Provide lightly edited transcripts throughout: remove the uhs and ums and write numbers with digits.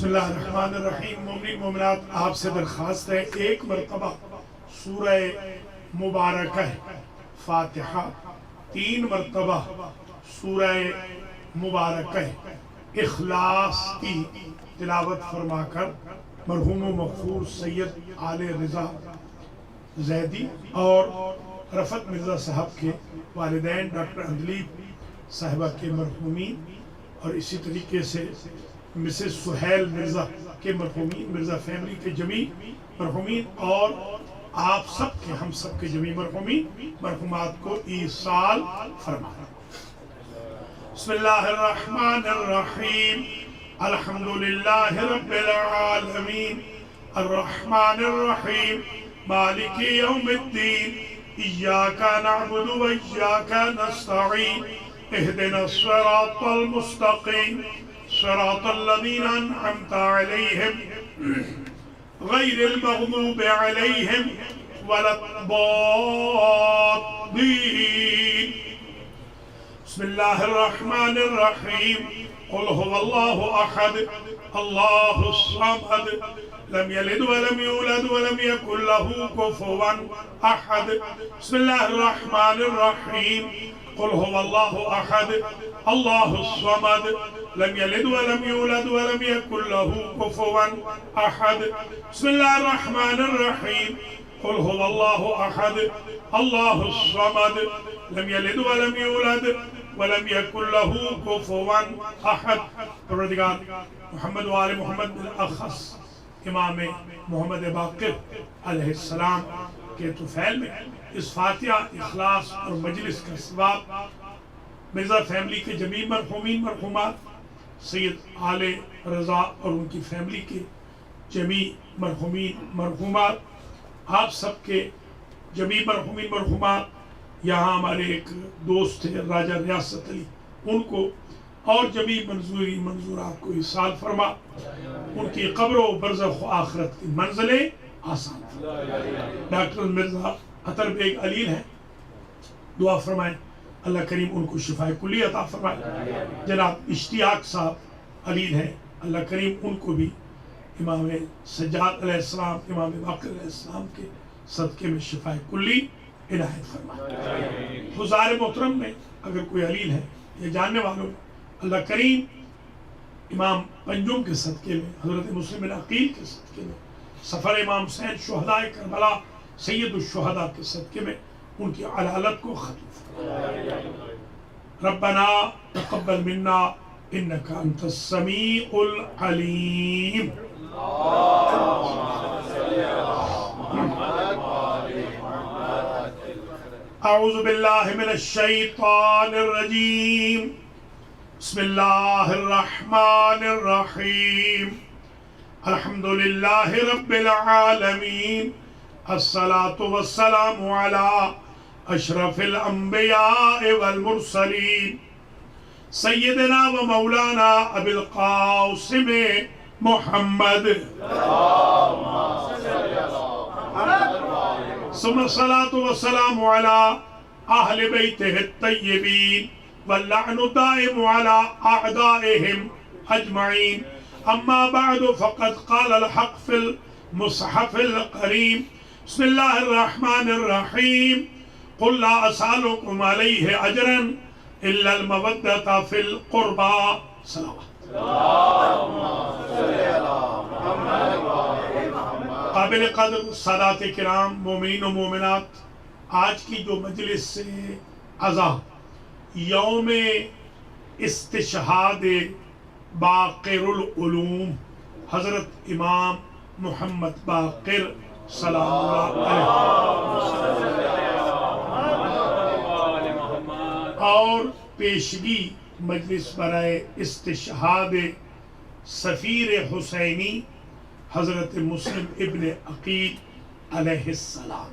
بسم اللہ الرحمن الرحیم۔ مومنین مومنات، آپ سے درخواست ہے ایک مرتبہ سورہ مبارکہ فاتحہ، 3 مرتبہ سورہ مبارکہ اخلاص کی تلاوت فرما کر مرحوم و مغفور سید آل رضا زیدی اور رفعت مرزا صاحب کے والدین ڈاکٹر اندلیب صاحبہ کے مرحومین، اور اسی طریقے سے مسز سہیل مرزا کے مرحومین، مرزا فیملی کے جمیع مرحومین، اور آپ سب کے، ہم سب کے جمیع مرحومین مرحومات کو ایصال فرمائیں۔ بسم اللہ الرحمن الرحیم، الحمدللہ رب العالمین، الرحمن الرحیم، مالک یوم الدین، ایاک نعبد و ایاک نستعین، اہدنا الصراط المستقیم، صراط الذین انعمت علیہم غیر المغضوب علیہم ولا الضالین۔ بسم اللہ الرحمن الرحیم، قل هو اللہ احد اللہ الصمد لم یلد ولم یولد ولم یکن له کفوا احد۔ بسم اللہ الرحمن الرحیم، قل هو اللہ احد اللہ الصمد لم یلد ولم یولد ولم یکن له کفوا احد۔ بسم اللہ الرحمن الرحیم، قل هو اللہ احد اللہ الصمد لم یلد ولم یولد ولم یکن له کفوا احد۔ پروردگار محمد و آل محمد بالاخص امام محمد باقر علیہ السلام کے طفیل میں اس فاتحہ، اخلاص اور مجلس کا ثواب مرزا فیملی کے جمیع مرحومین مرحومات، سید آل رضا اور ان کی فیملی کے جمیع مرحومین مرحومات، آپ سب کے جمیع مرحومین مرحومات، یہاں ہمارے ایک دوست تھے راجہ ریاست علی، ان کو اور جمیع منظورات کو ایصال فرما، ان کی قبر و برزخ و آخرت کی منزلیں آسان فرما۔ ڈاکٹر مرزا عطر بیگ علیل ہیں، دعا فرمائیں اللہ کریم ان کو شفاء کلی عطا فرمائے۔ جناب اشتیاق صاحب علیل ہیں، اللہ کریم ان کو بھی امام سجاد علیہ السلام، امام باقر علیہ السلام کے صدقے میں شفاء کلی عنایت فرمائے۔ حضار محترم میں اگر کوئی علیل ہے یا جاننے والوں میں، اللہ کریم امام پنجم کے صدقے میں، حضرت مسلم بن عقیل کے صدقے میں، سفر امام حسین شہداء کربلا سید الشہداء کے صدقے میں ان کی علالت کو ختم فرمائے۔ ربنا تقبل منا انک انت السمیع العلیم۔ اعوذ باللہ من الشیطان الرجیم، بسم اللہ الرحمن الرحیم، الحمدللہ رب العالمین، الصلاة والسلام علی اشرف الانبیاء والمرسلین، سیدنا و مولانا ابی القاسم محمد، ثم الصلاة والسلام علی اہل بیتہ الطیبین، واللعن دائم على اعدائهم اجمعین۔ اما بعد فقد قال الحق في المصحف الكريم، بسم الله الرحمن الرحيم، قل لا اسألكم عليه اجرا الا المودة في القربى۔ صلوات قابل قدر سادات کرام، مومنین و مومنات، آج کی جو مجلس سے عزا یوم استشہاد باقر العلوم حضرت امام محمد باقر سلام اللہ علیہ، اور پیشگی مجلس برائے استشہاد سفیر حسینی حضرت مسلم ابن عقیل علیہ السلام،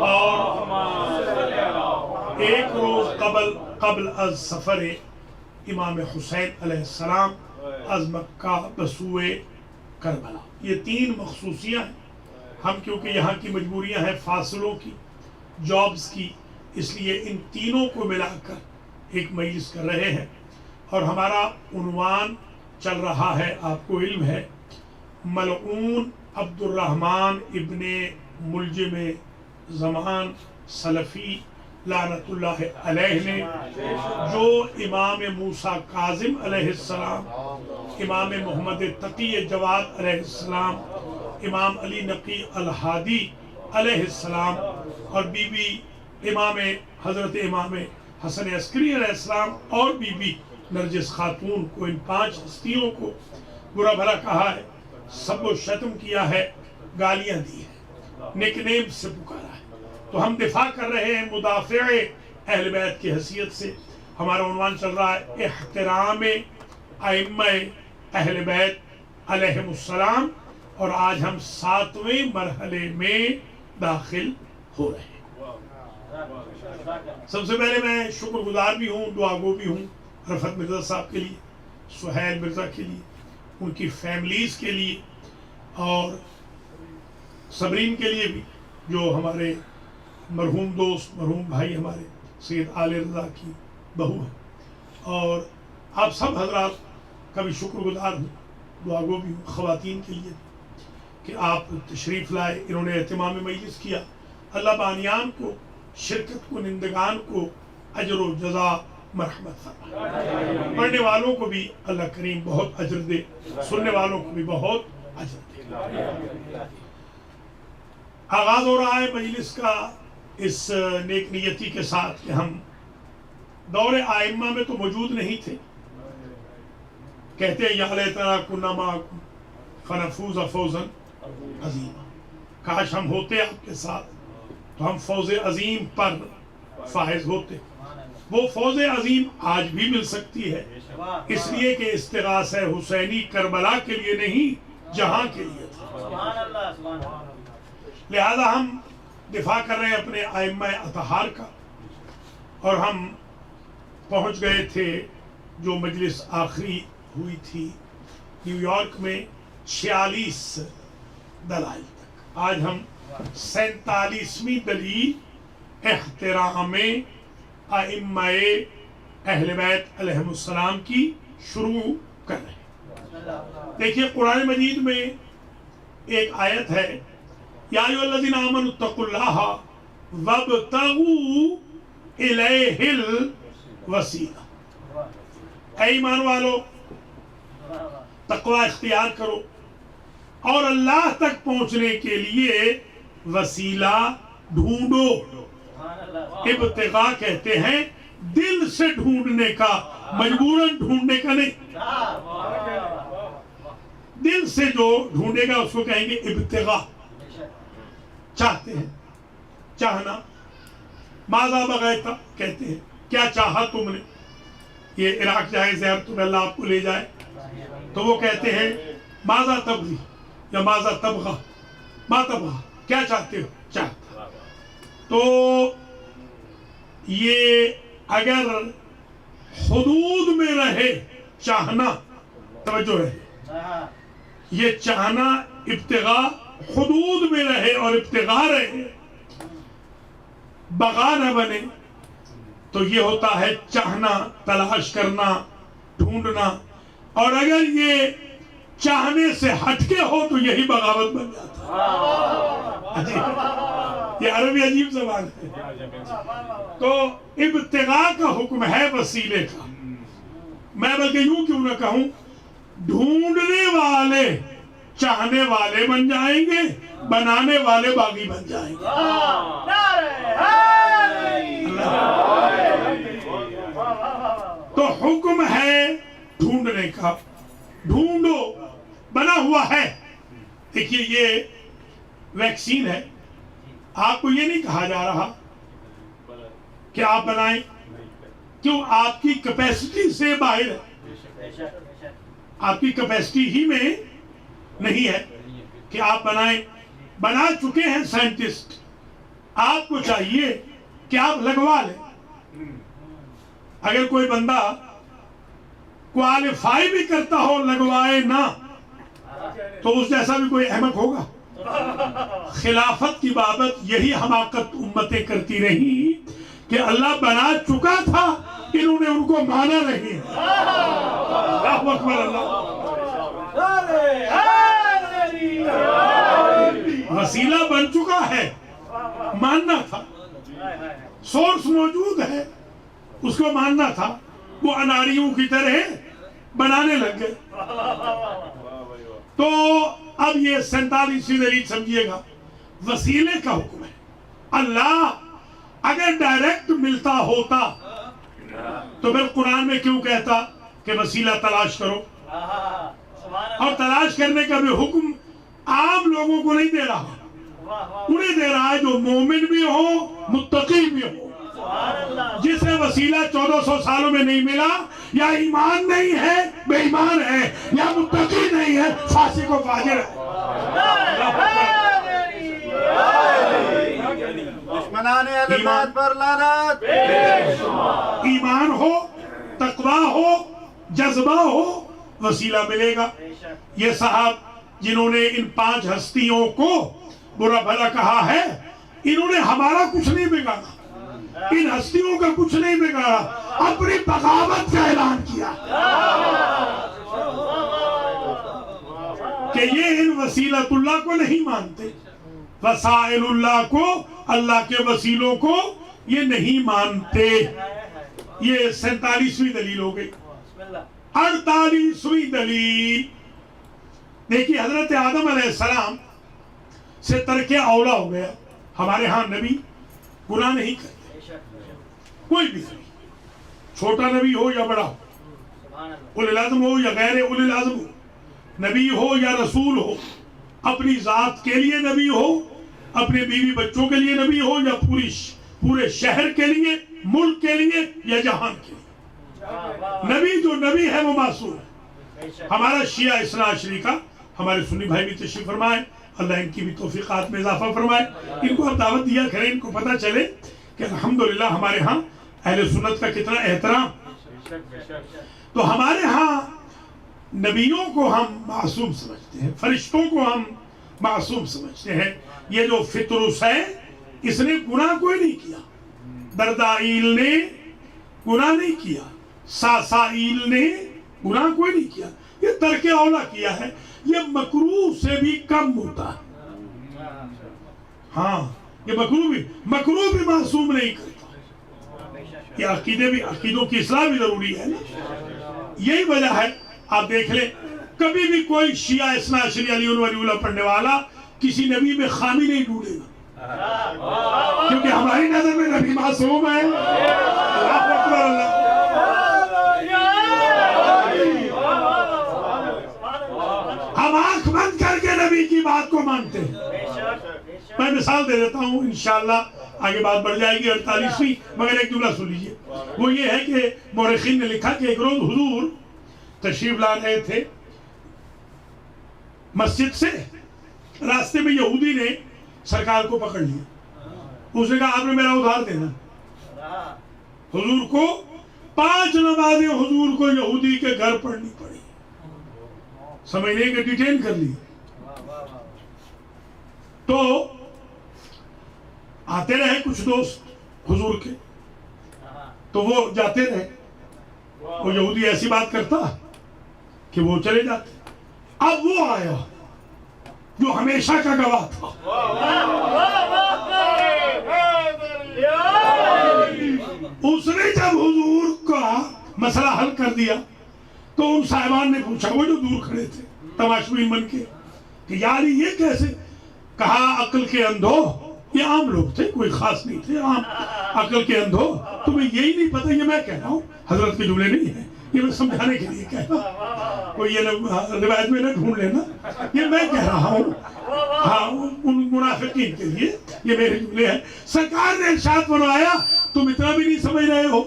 اور ایک روز قبل از سفر امام حسین علیہ السلام از مکہ بسوئے کربلا۔ یہ 3 مخصوصیاں ہیں، ہم کیونکہ یہاں کی مجبوریاں ہیں، فاصلوں کی، جابز کی، اس لیے ان تینوں کو ملا کر ایک مجلس کر رہے ہیں، اور ہمارا عنوان چل رہا ہے، آپ کو علم ہے، ملعون عبد الرحمن ابن ملجم زمان سلفی لعنت اللہ علیہ نے جو امام موسیٰ کاظم علیہ السلام، امام محمد تقی جواد علیہ السلام، امام علی نقی الہادی علیہ السلام اور بی بی حضرت امام حسن عسکری علیہ السلام اور بی بی نرجس خاتون کو، ان 5 ہستیوں کو برا بھلا کہا ہے، سب و شتم کیا ہے، گالیاں دی ہے، نک نیم سے پکارا ہے۔ تو ہم دفاع کر رہے ہیں مدافع اہل بیت کی حیثیت سے۔ ہمارا عنوان چل رہا ہے احترام ائمہ اہل بیت علیہم السلام، اور آج ہم 7ویں مرحلے میں داخل ہو رہے ہیں۔ سب سے پہلے میں شکر گزار بھی ہوں، دعا گو بھی ہوں رفعت مرزا صاحب کے لیے، سہیل مرزا کے لیے، ان کی فیملیز کے لیے، اور صبرین کے لیے بھی جو ہمارے مرحوم دوست، مرحوم بھائی ہمارے سید آل رضا کی بہو ہے، اور آپ سب حضرات کا بھی شکر گزار ہوں، دعا گو بھی ہوں خواتین کے لیے کہ آپ تشریف لائے، انہوں نے اہتمام مجلس کیا۔ اللہ بانیان کو، شرکت کو، نندگان کو اجر و جزا مرحمت فرمائے، پڑھنے والوں کو بھی اللہ کریم بہت اجر دے، سننے والوں کو بھی بہت اجر دے۔ آغاز ہو رہا ہے مجلس کا اس نیک نیتی کے ساتھ کہ ہم دور آئمہ میں تو موجود نہیں تھے، کہتے ہیں یا لیتنا کنا معکم فنفوز فوزا عظیما، کاش ہم ہوتے آپ کے ساتھ تو ہم فوز عظیم پر فائز ہوتے۔ وہ فوز عظیم آج بھی مل سکتی ہے، اس لیے کہ استغاثہ حسینی کربلا کے لیے نہیں، جہاں کے لیے تھا۔ لہذا ہم دفاع کر رہے ہیں اپنے ائمہ اطہار کا، اور ہم پہنچ گئے تھے جو مجلس آخری ہوئی تھی نیو یارک میں 46 دلائل تک۔ آج ہم 47ویں دلیل احترام ائمہ اہل بیت علیہم السلام کی شروع کر رہے ہیں۔ دیکھیے قرآن مجید میں ایک آیت ہے، یا ایھا الذین آمنوا اتقوا اللہ وابتغوا الیہ الوسیلہ، اے ایمان والو تقوی اختیار کرو اور اللہ تک پہنچنے کے لیے وسیلہ ڈھونڈو۔ ابتغاء کہتے ہیں دل سے ڈھونڈنے کا، مجبوراً ڈھونڈنے کا نہیں، دل سے جو ڈھونڈے گا اس کو کہیں گے ابتغاء، چاہتے ہیں، چاہنا۔ ماذا بغیت کہتے ہیں کیا چاہا تم نے، یہ عراق جائے زہر تمہیں اللہ آپ کو لے جائے تو وہ کہتے ہیں ماذا تبغی یا ماذا تبغى، ما تبغى کیا چاہتے ہو، چاہتا۔ تو یہ اگر حدود میں رہے چاہنا، توجہ رہے، یہ چاہنا ابتغاء حدود میں رہے اور ابتغاء رہے، بغا نہ بنے، تو یہ ہوتا ہے چاہنا، تلاش کرنا، ڈھونڈنا، اور اگر یہ چاہنے سے ہٹ کے ہو تو یہی بغاوت بن جاتا ہے۔ یہ عربی عجیب زبان ہے۔ تو ابتغاء کا حکم ہے وسیلے کا، میں بلکہ یوں کیوں نہ کہوں ڈھونڈنے والے چاہنے والے بن جائیں گے، بنانے والے باغی بن جائیں گے۔ تو حکم ہے ڈھونڈنے کا، ڈھونڈو، بنا ہوا ہے۔ دیکھیے یہ ویکسین ہے، آپ کو یہ نہیں کہا جا رہا کہ آپ بنائیں، کیوں؟ آپ کی کیپیسٹی سے باہر ہے، آپ کی کیپیسٹی ہی میں نہیں ہے کہ آپ بنائیں۔ بنا چکے ہیں سائنٹسٹ، آپ کو چاہیے کہ آپ لگوا لیں۔ اگر کوئی بندہ کوالیفائی بھی کرتا ہو لگوائے نہ تو اس جیسا بھی کوئی احمق ہوگا۔ خلافت کی بابت یہی حماقت امتیں کرتی رہی کہ اللہ بنا چکا تھا، انہوں نے ان کو مانا نہیں۔ اللہ اکبر اللہ۔ وسیلہ بن چکا ہے، ماننا تھا، سورس موجود ہے، اس کو ماننا تھا، وہ اناریوں کی طرح بنانے لگ گئے۔ تو اب یہ 47ویں دلیل سمجھیے گا، وسیلے کا حکم ہے۔ اللہ اگر ڈائریکٹ ملتا ہوتا تو پھر قرآن میں کیوں کہتا کہ وسیلہ تلاش کرو؟ اور تلاش کرنے کا بھی حکم عام لوگوں کو نہیں دے رہا، انہیں دے رہا ہے جو مومن بھی ہو، متقی بھی ہو۔ جسے وسیلہ 1400 سالوں میں نہیں ملا، یا ایمان نہیں ہے، بے ایمان ہے، یا متقی نہیں ہے، فاسق و فاجر ہے۔ دشمنان اہل بیت پر لعنت۔ ایمان ہو، تقوی ہو، جذبہ ہو، وسیلہ ملے گا۔ یہ صاحب جنہوں نے ان 5 ہستیوں کو برا بھلا کہا ہے، انہوں نے ہمارا کچھ نہیں بگاڑا، ان ہستیوں کا کچھ نہیں بگاڑا، اپنی بغاوت کا اعلان کیا کہ یہ ان وسیلۃ اللہ کو نہیں مانتے، وسائل اللہ کو، اللہ کے وسیلوں کو یہ نہیں مانتے۔ یہ 47ویں دلیل ہو گئی۔ 48ویں دلیل دیکھیے، حضرت آدم علیہ السلام سے ترک اولا ہو گیا۔ ہمارے ہاں نبی گناہ نہیں کرتے، کوئی بھی نبی، چھوٹا نبی ہو یا بڑا ہو، اولی العزم ہو یا غیر اولی العزم ہو، نبی ہو یا رسول ہو، اپنی ذات کے لیے نبی ہو، اپنے بیوی بچوں کے لیے نبی ہو، یا پورے شہر کے لیے، ملک کے لیے، یا جہان کے لیے، نبی جو نبی ہے وہ معصوم ہے۔ ہمارا شیعہ اثنا عشری کا ہمارے سنی بھائی بھی تشریف فرمائے، اللہ ان کی بھی توفیقات میں اضافہ فرمائے، ان کو اب دعوت دیا کریں، ان کو پتہ چلے کہ الحمدللہ ہمارے ہاں اہل سنت کا کتنا احترام۔ تو ہمارے ہاں نبیوں کو ہم معصوم سمجھتے ہیں، فرشتوں کو ہم معصوم سمجھتے ہیں۔ یہ جو فطرس ہے، اس نے گناہ کوئی نہیں کیا، دردائیل نے گناہ نہیں کیا، ساسائیل نے گناہ کوئی نہیں کیا، یہ ترک اولا کیا ہے۔ یہ مکروہ سے بھی کم ہوتا ہے، ہاں یہ مکروہ بھی معصوم نہیں کرتا۔ یہ عقیدوں کی اصلاح بھی ضروری ہے نا، یہی وجہ ہے۔ آپ دیکھ لیں، کبھی بھی کوئی شیعہ اثنا عشری علی ولی اللہ پڑھنے والا کسی نبی میں خامی نہیں ڈھونڈے گا، کیونکہ ہماری نظر میں نبی معصوم ہے۔ اللہ اکبر اللہ۔ ہم آنکھ بند کر کے نبی کی بات کو مانتے ہیں۔ میں مثال دے دیتا ہوں، انشاءاللہ آگے بات بڑھ جائے گی 48ویں، مگر ایک جملہ سن لیجئے۔ وہ یہ ہے کہ مورخین نے لکھا کہ ایک روز حضور تشریف لا رہے تھے مسجد سے، راستے میں یہودی نے سرکار کو پکڑ لیا، اس نے کہا آپ نے میرا ادھار دینا۔ حضور کو 5 نمازیں حضور کو یہودی کے گھر پڑھنی پڑی، سمجھنے کے ڈیٹین کر لی۔ تو آتے رہے کچھ دوست حضور کے، تو وہ جاتے رہے، وہ یہودی ایسی بات کرتا کہ وہ چلے جاتے۔ اب وہ آیا جو ہمیشہ کا گواہ تھا، اس نے جب حضور کا مسئلہ حل کر دیا تو ان صاحبان نے پوچھا، وہ جو دور کھڑے تھے تماشبین بن کے، کہ یار یہ کیسے؟ کہا عقل کے اندھو، یہ عام لوگ تھے، کوئی خاص نہیں تھے، عام عقل کے اندھو، تمہیں یہی نہیں پتہ، یہ میں کہہ رہا ہوں، حضرت کے جملے نہیں ہیں، یہ میں سمجھانے کے لیے کہہ رہا ہوں، کوئی یہ روایت میں نہ ڈھونڈ لینا، یہ میں کہہ رہا ہوں، ہاں ان منافقین کے لیے یہ میرے جملے ہیں۔ سرکار نے ارشاد فرمایا، تم اتنا بھی نہیں سمجھ رہے ہو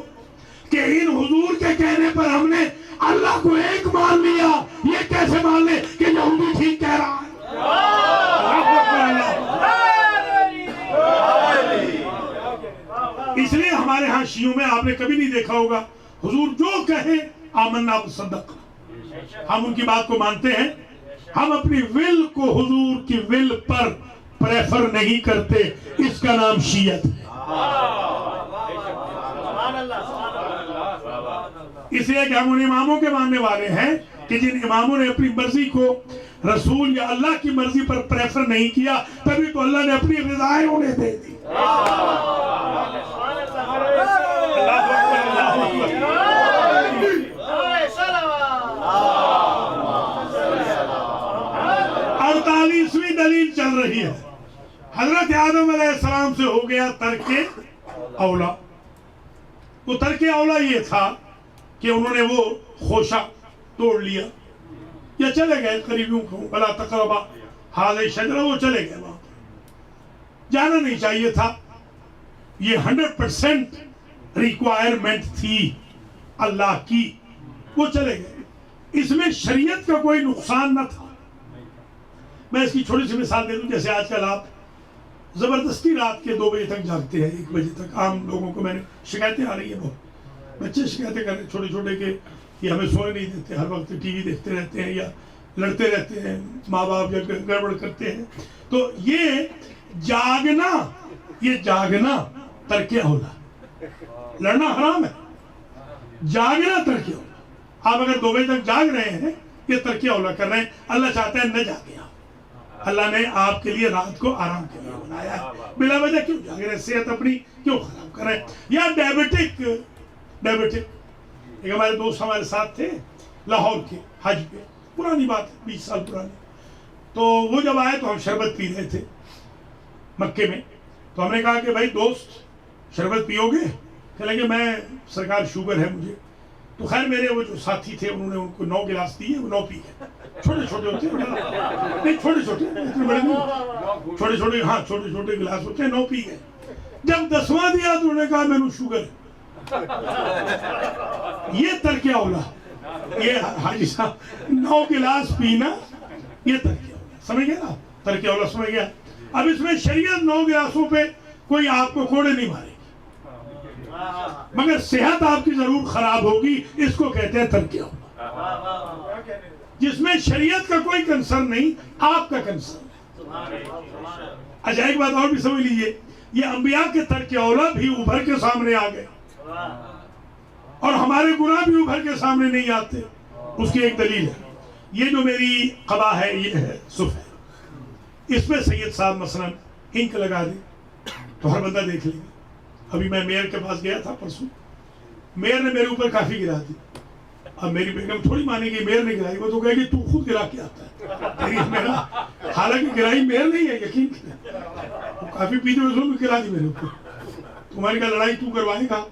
کہ ان حضور کے کہنے پر ہم نے اللہ کو ایک مان لیا، یہ کیسے مان لے کہ یہودی ٹھیک کہہ رہا ہے؟ اس لیے ہمارے ہاں شیعوں میں آپ نے کبھی نہیں دیکھا ہوگا، حضور جو کہے آمنا وصدقنا، ہم ان کی بات کو مانتے ہیں، ہم اپنی ول کو حضور کی ول پر پریفر نہیں کرتے، اس کا نام شیعت ہے۔ اس لیے کہ ہم ان اماموں کے ماننے والے ہیں کہ جن اماموں نے اپنی مرضی کو رسول یا اللہ کی مرضی پر پریفر نہیں کیا، تبھی تو اللہ نے اپنی رضائیں انہیں دے دی۔ اللہ اکبر۔ 48ویں دلیل چل رہی ہے، حضرت آدم علیہ السلام سے ہو گیا ترک اولا۔ وہ ترک اولا یہ تھا کہ انہوں نے وہ خوشہ توڑ لیا یا چلے گئے قریبیوں کو، وَلَا تَقْرَبَا هَٰذِهِ الشَّجَرَةَ، وہ چلے گئے وہاں پر، جانا نہیں چاہیے تھا، یہ 100% ریکوائرمنٹ تھی اللہ کی، وہ چلے گئے، اس میں شریعت کا کوئی نقصان نہ تھا۔ میں اس کی چھوٹی سی مثال دے دوں، جیسے آج کل آپ زبردستی رات کے 2 بجے تک جاگتے ہیں، 1 بجے تک، عام لوگوں کو میں نے شکایتیں آ رہی ہیں، بہت بچے شکایتیں کر رہے ہیں چھوٹے چھوٹے کہ یہ ہمیں سونے نہیں دیتے، ہر وقت ٹی وی دیکھتے رہتے ہیں یا لڑتے رہتے ہیں، ماں باپ یا گڑبڑ کرتے ہیں۔ تو یہ جاگنا ترک اولا، لڑنا حرام ہے، جاگنا ترک اولا۔ آپ اگر 2 بجے تک جاگ رہے ہیں یہ ترک اولا کر رہے ہیں، اللہ چاہتا ہے نہ جاگیں آپ، اللہ نے آپ کے لیے رات کو آرام کے لیے بنایا ہے، بلا وجہ کیوں جاگ رہے ہیں، صحت اپنی کیوں خراب کر رہے ہیں۔ یا ڈائبٹک، ایک ہمارے دوست ہمارے ساتھ تھے لاہور کے حج پہ، پرانی بات ہے 20 سال پرانی، تو وہ جب آئے تو ہم شربت پی رہے تھے مکے میں، تو ہم نے کہا کہ بھائی دوست شربت پیو گے؟ کہنے لگے میں سرکار شوگر ہے مجھے، تو خیر میرے وہ جو ساتھی تھے انہوں نے ان کو 9 گلاس دیے، وہ 9 پی گئے، چھوٹے چھوٹے ہوتے ہیں نہیں، چھوٹے چھوٹے اتنے بڑے نہیں، چھوٹے چھوٹے، ہاں چھوٹے چھوٹے گلاس ہوتے ہیں، 9 پی گئے۔ جب 10واں دیا تو انہوں نے کہا میں نے شوگر ہے۔ یہ ترک اولا، یہ حاجی صاحب 9 گلاس پینا، یہ ترک اولا، سمجھ گئے نا، ترک اولا سمجھ گیا۔ اب اس میں شریعت 9 گلاسوں پہ کوئی آپ کو کوڑے نہیں مارے گی، مگر صحت آپ کی ضرور خراب ہوگی، اس کو کہتے ہیں ترک اولا، جس میں شریعت کا کوئی کنسرن نہیں، آپ کا کنسرن ہے۔ اچھا ایک بات اور بھی سمجھ لیجئے، یہ انبیاء کے ترک اولا بھی ابھر کے سامنے آ گئے، اور ہمارے گناہ بھی ابھر کے سامنے نہیں آتے۔ اس کی ایک دلیل ہے، یہ جو میری قبا ہے یہ ہے صف ہے، اس پہ سید صاحب مثلا انک لگا دیں تو ہر بندہ دیکھ لیں گے۔ ابھی میں میئر کے پاس گیا تھا پرسوں، میئر نے میرے اوپر کافی گرا دی، اب میری بیگم تھوڑی مانے گی میئر نے گرائی، وہ تو کہے گی تو خود گرا کے آتا ہے میرا، حالانکہ گرائی میئر نہیں ہے، یقین کریں کافی پیتے ہوئے میں گرا دی میرے اوپر، تمہاری کا لڑائی تو کروائے گا۔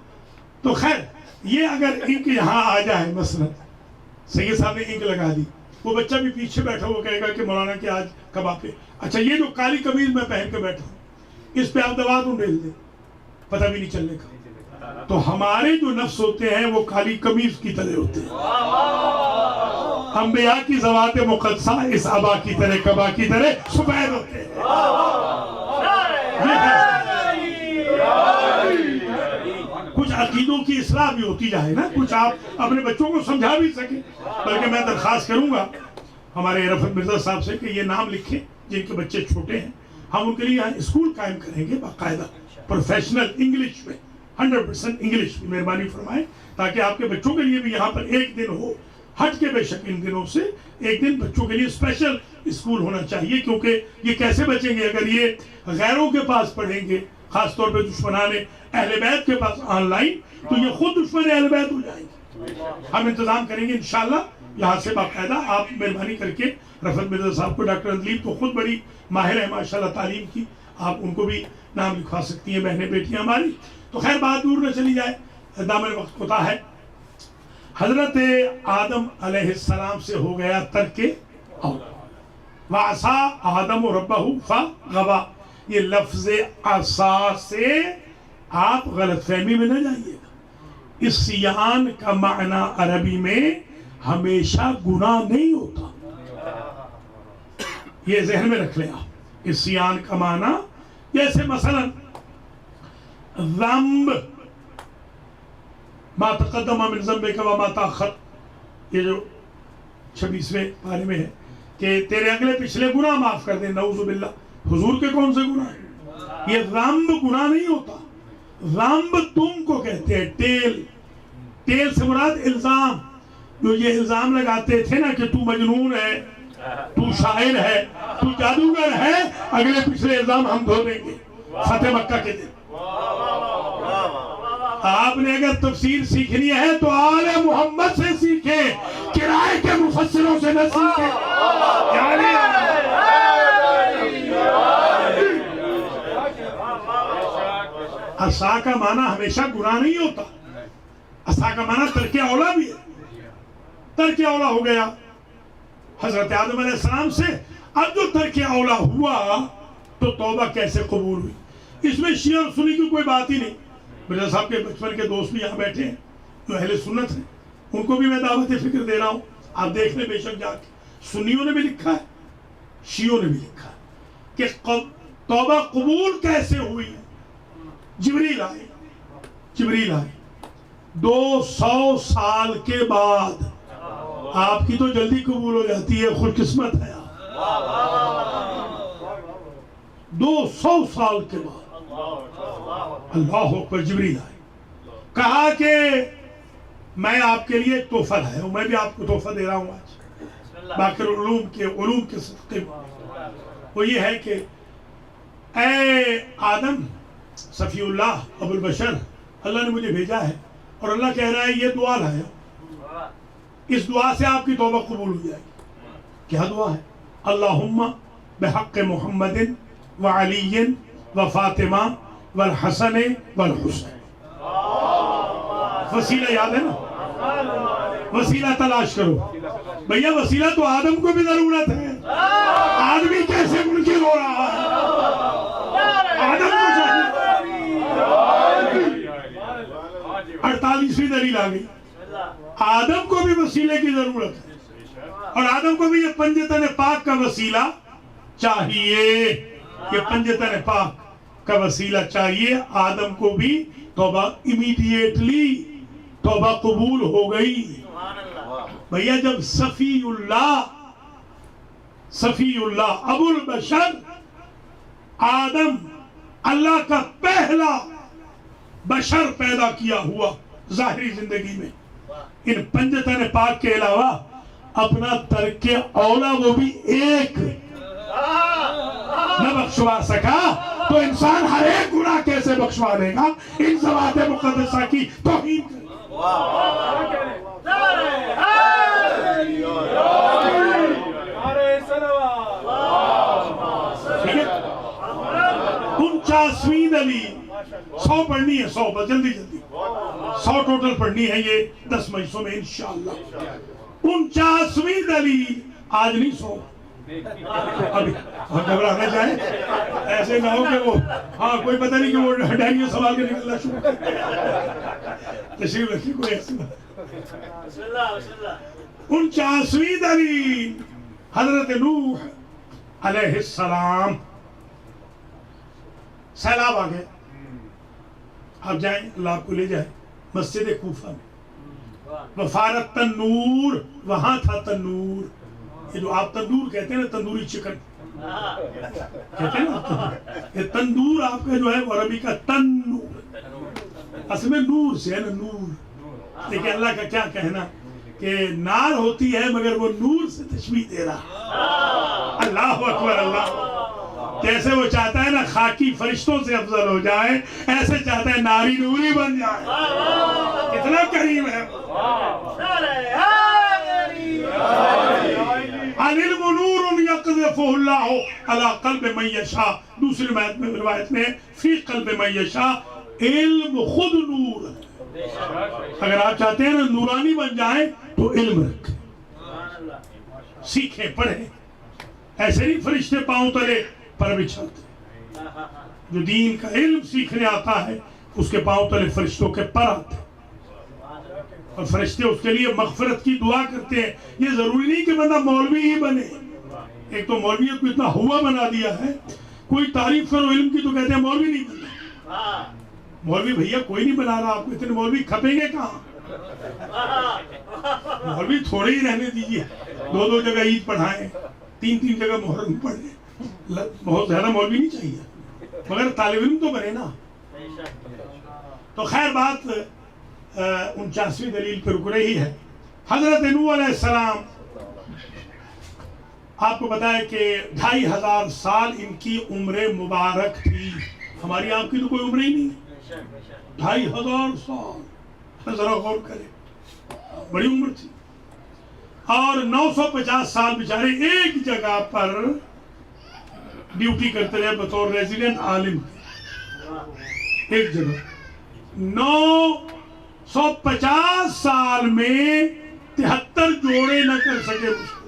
تو خیر یہ اگر انک یہاں آ جائے مثلا، سید صاحب نے انک لگا دی، وہ بچہ بھی پیچھے بیٹھا وہ کہے گا کہ مولانا کہ آج کب آپ پہ، اچھا یہ جو کالی قمیض میں پہن کے بیٹھا ہوں اس پہ آپ دوا تو ڈیل دیں، پتہ بھی نہیں چلنے کا۔ تو ہمارے جو نفس ہوتے ہیں وہ کالی قمیض کی طرح ہوتے ہیں، انبیاء کی ذوات مقدسہ اس عبا کی طرح قبا کی طرح سفید ہوتے ہیں۔ کچھ عقیدوں کی اصلاح بھی ہوتی جائے نا، کچھ آپ اپنے بچوں کو سمجھا بھی سکیں، بلکہ میں درخواست کروں گا ہمارے رفعت مرزا صاحب سے کہ یہ نام لکھیں جن کے بچے چھوٹے ہیں، ہم ان کے لیے یہاں اسکول قائم کریں گے باقاعدہ پروفیشنل انگلش میں، 100% انگلش کی مہربانی فرمائیں، تاکہ آپ کے بچوں کے لیے بھی یہاں پر ایک دن ہو، ہٹ کے بے شک ان دنوں سے ایک دن بچوں کے لیے اسپیشل اسکول ہونا چاہیے، کیونکہ یہ کیسے بچیں گے اگر یہ غیروں کے پاس پڑھیں گے، خاص طور پہ دشمنان اہل بیت کے پاس آن لائن، تو یہ خود دشمن اہل بیت ہو جائیں گے۔ ہم انتظام کریں گے انشاءاللہ یہاں سے باقاعدہ، آپ مہربانی کر کے رفعت مرزا صاحب کو، ڈاکٹر اندلیب تو خود بڑی ماہر ہے ماشاءاللہ تعلیم کی، آپ ان کو بھی نام لکھوا سکتی ہیں، بہنیں بیٹیاں ہماری۔ تو خیر بات دور نہ چلی جائے، دامن وقت ہوتا ہے، حضرت آدم علیہ السلام سے ہو گیا ترک اولا، وَعَصَىٰ آدَمُ رَبَّهُ فَغَوَىٰ، یہ لفظ عصا سے آپ غلط فہمی میں نہ جائیے گا، عصیان کا معنی عربی میں ہمیشہ گناہ نہیں ہوتا، یہ ذہن میں رکھ لیں آپ۔ عصیان کا معنی جیسے مثلا ذنب، ما تقدم من ذنبک وما تاخر، یہ جو 26ویں پارے میں ہے کہ تیرے اگلے پچھلے گناہ معاف کر دیں، نعوذ باللہ، حضور کے کون سے گناہ ہیں؟ یہ ذنب گناہ نہیں ہوتا، ذنب تم کو کہتے ہیں، ٹیل سے مراد الزام، جو یہ الزام لگاتے تھے نا کہ تو مجنون ہے، تو شاعر ہے، تو جادوگر ہے، اگلے پچھلے الزام ہم دھو دیں گے فتح مکہ کے دن۔ آپ نے اگر تفسیر سیکھنی ہے تو آل محمد سے سیکھیں، کرائے کے مفسروں سے نہ سیکھیں۔ عصا کا معنی ہمیشہ گناہ نہیں ہوتا، عصا کا معنی ترک اولا بھی ہے، ترک اولا ہو گیا حضرت آدم علیہ السلام سے۔ اب جو ترک اولا ہوا تو توبہ کیسے قبول ہوئی؟ اس میں شیعہ اور سنی کی کوئی بات ہی نہیں۔ مرزا صاحب کے بچپن کے دوست بھی یہاں بیٹھے ہیں جو اہل سنت ہیں، ان کو بھی میں دعوت فکر دے رہا ہوں، آپ دیکھ لیں بے شک جا کے۔ سنیوں نے بھی لکھا ہے، شیعوں نے بھی لکھا ہے کہ توبہ قبول کیسے ہوئی۔ جبریل آئے 200 سال کے بعد۔ آپ کی تو جلدی قبول ہو جاتی ہے، خوش قسمت ہے آپ۔ 200 سال کے بعد اللہ اکبر جبریل آئے، کہا کہ میں آپ کے لیے ایک تحفہ لایا ہوں، میں بھی آپ کو تحفہ دے رہا ہوں آج باقر علوم کے صدقے میں۔ وہ یہ ہے کہ اے آدم صفی اللہ ابو البشر، اللہ نے مجھے بھیجا ہے اور اللہ کہہ رہا ہے یہ دعا لایا، اس دعا سے آپ کی توبہ قبول ہو جائے گی۔ کیا دعا ہے؟ اللہم بحق محمد وعلی وفاطمہ والحسن والحسین۔ وسیلہ یاد ہے نا؟ وسیلہ تلاش کرو بھیا، وسیلہ تو آدم کو بھی ضرورت ہے۔ آدمی کیسے منکر ہو رہا ہے؟ آدم کو چاہیے۔ 48ویں دلیل آ گئی، آدم کو بھی وسیلے کی ضرورت ہے، اور آدم کو بھی یہ پنجتن پاک کا وسیلہ چاہیے۔ یہ پنجتن پاک کا وسیلہ چاہیے۔ آدم کو بھی توبہ امیڈیٹلی توبہ قبول ہو گئی۔ بھیا جب صفی اللہ ابو البشر آدم اللہ کا پہلا بشر پیدا کیا ہوا ظاہری زندگی میں، ان پنجتن پاک کے علاوہ اپنا ترک اولا وہ بھی ایک نہ بخشوا سکا، تو انسان ہر ایک گناہ کیسے بخشوا دے گا؟ ان ذوات مقدسہ کی توہین ٹھیک ہے۔ 49ویں دلیل 100 پڑھنی ہے، 100 بس جلدی 100 ٹوٹل پڑھنی ہے یہ 10 مجلسوں میں انشاءاللہ۔ 49ویں دلیل آج نہیں 100 ابھی گھبرانا چاہیں ایسے نہ ہو کہ وہ کوئی پتہ نہیں کہ وہ ڈائریوں سوال کے نکلنا شروع تشریف رکھی کوئی ایسی بات۔ 49ویں دلیل حضرت نوح علیہ السلام، سیلاب آ گئے، آپ جائیں اللہ آپ کو لے جائے مسجد کوفہ میں، وفارت تنور، وہاں تھا تنور، یہ جو آپ تندور کہتے ہیں نا، تندوری چکن کہتے ہیں نا، یہ تندور آپ کا جو ہے وہ عربی کا تنور، اصل میں نور سے ہے نا، نور۔ لیکن اللہ کا کیا کہنا کہ نار ہوتی ہے مگر وہ نور سے تشبیہ دے رہا۔ اللہ اکبر اللہ، جیسے وہ چاہتا ہے نا خاکی فرشتوں سے افضل ہو جائے، ایسے چاہتا ہے ناری نوری بن جائے۔ کتنا کریم ہے۔ العلم نور یقذفہ اللہ علی قلب من یشاء، دوسری روایت میں فی قلب من یشاء، علم خود نور ہے۔ اگر آپ چاہتے ہیں نا نورانی بن جائیں تو علم رکھیں، سیکھیں، پڑھیں، ایسے نہیں فرشتے پاؤں تلے پر بچھلتے۔ جو دین کا علم سیکھنے آتا ہے اس کے پاؤں تلے فرشتوں کے پر آتے ہیں، اور فرشتے اس کے لیے مغفرت کی دعا کرتے ہیں۔ یہ ضروری نہیں کہ بندہ مولوی ہی بنے، ایک تو مولویت کو اتنا ہوا بنا دیا ہے، کوئی تعریف کرو علم کی تو کہتے ہیں مولوی نہیں بننا۔ مولوی بھیا کوئی نہیں بنا رہا آپ کو، اتنے مولوی کھپیں گے کہاں؟ مولوی تھوڑے ہی رہنے دیجیے، 2 جگہ عید پڑھائیں، 3 جگہ محرم پڑھ لیں، بہت زیادہ مولوی نہیں چاہیے، مگر طالب علم تو بنے نا۔ تو خیر بات 49ویں دلیل پر رک رہی ہے حضرت نوح علیہ السلام آپ کو بتایا کہ 2500 سال ان کی عمر مبارک تھی. ہماری آپ کی تو کوئی عمر ہی نہیں. 2500 سال ذرا غور کریں, بڑی عمر تھی. اور 950 سال بیچارے ایک جگہ پر ڈیوٹی کرتے رہے بطور ریزیڈنٹ عالم. ایک جگہ 950 سال میں 73 جوڑے نہ کر سکے مسلمان.